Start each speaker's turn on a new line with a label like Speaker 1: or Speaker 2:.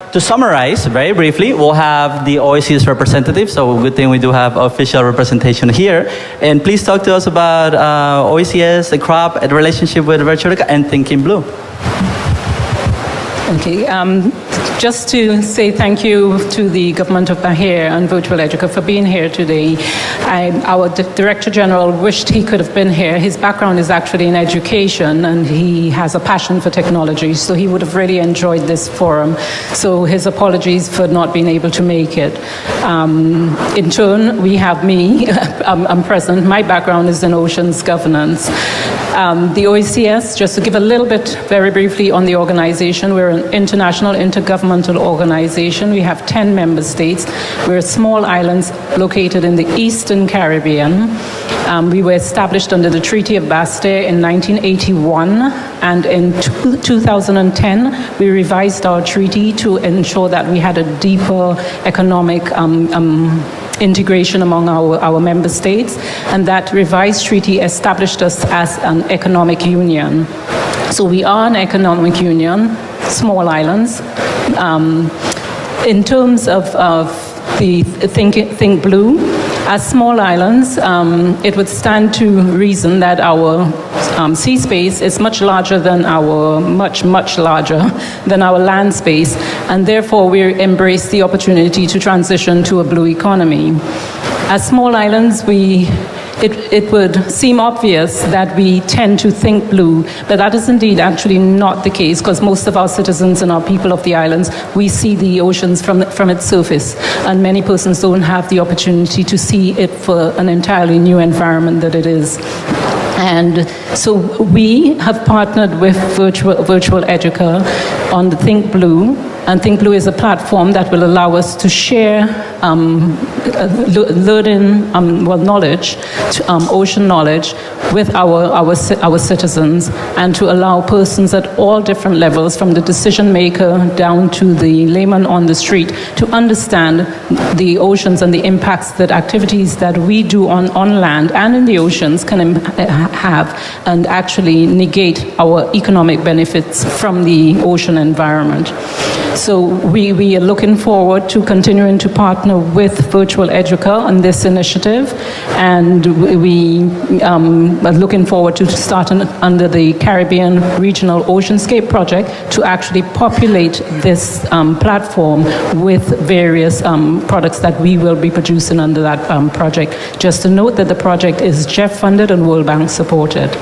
Speaker 1: To summarize very briefly, we'll have the OECS representative, so good thing we do have official representation here. And please talk to us about OECS, the crop, and the relationship with Virtual and Thinking Blue.
Speaker 2: Okay, just to say thank you to the Government of Bahia and Virtual Educa for being here today. Our Director General wished he could have been here. His background is actually in education and he has a passion for technology, so he would have really enjoyed this forum. So his apologies for not being able to make it. In turn, we have me. I'm present. My background is in oceans governance. The OECS, just to give a little bit very briefly on the organization, we're an international intergovernmental organization. We have 10 member states. We're small islands located in the Eastern Caribbean. We were established under the Treaty of Bastille in 1981, and in 2010 we revised our treaty to ensure that we had a deeper economic integration among our member states, and that revised treaty established us as an economic union. So we are an economic union, small islands. In terms of the Think Blue, as small islands, it would stand to reason that our sea space is much larger than much larger than our land space, and therefore we embrace the opportunity to transition to a blue economy. As small islands, it would seem obvious that we tend to think blue, but that is indeed actually not the case, because most of our citizens and our people of the islands, we see the oceans from its surface, and many persons don't have the opportunity to see it for an entirely new environment that it is. And so we have partnered with Virtual Educa on the Think Blue, and Think Blue is a platform that will allow us to share learning, knowledge, ocean knowledge with our citizens, and to allow persons at all different levels, from the decision maker down to the layman on the street, to understand the oceans and the impacts that activities that we do on land and in the oceans can have, and actually negate our economic benefits from the ocean environment. So we are looking forward to continuing to partner with Virtual Educa on this initiative, and we are looking forward to starting under the Caribbean Regional Oceanscape Project to actually populate this platform with various products that we will be producing under that project. Just to note that the project is JEF funded and World Bank supported.